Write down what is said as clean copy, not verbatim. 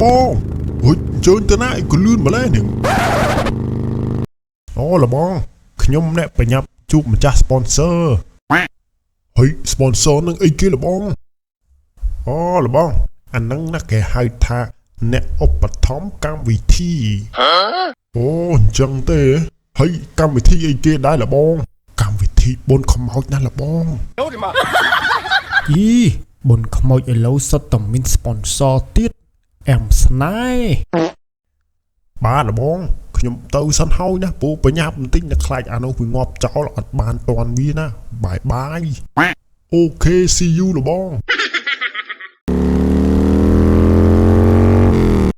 បងហុយជើញទៅណាក៏លឿនម្លេះនឹងអូលបងខ្ញុំអ្នកប្រញាប់ជួបម្ចាស់ sponsor ហើយ sponsor នឹងអីគេលបងអូលបងអានឹងណាគេហៅថាអ្នកឧបត្ថម្ភកម្មវិធីអូអញ្ចឹងទេហើយកម្មវិធីអីគេដែរលបងកម្មវិធីបុណ្យខ្មោចណាលបងយីបុណ្យខ្មោចឥឡូវសុទ្ធតែមាន sponsor ទៀតអែមស្នេហ៍បាទលបងខ្ញុំទៅសិនហើយណាពូបញ្ញាប់បន្តិចតែខ្លាចអានោះវាងាប់ចោលអត់បានតន់វាណាបាយអូខេ see you លបង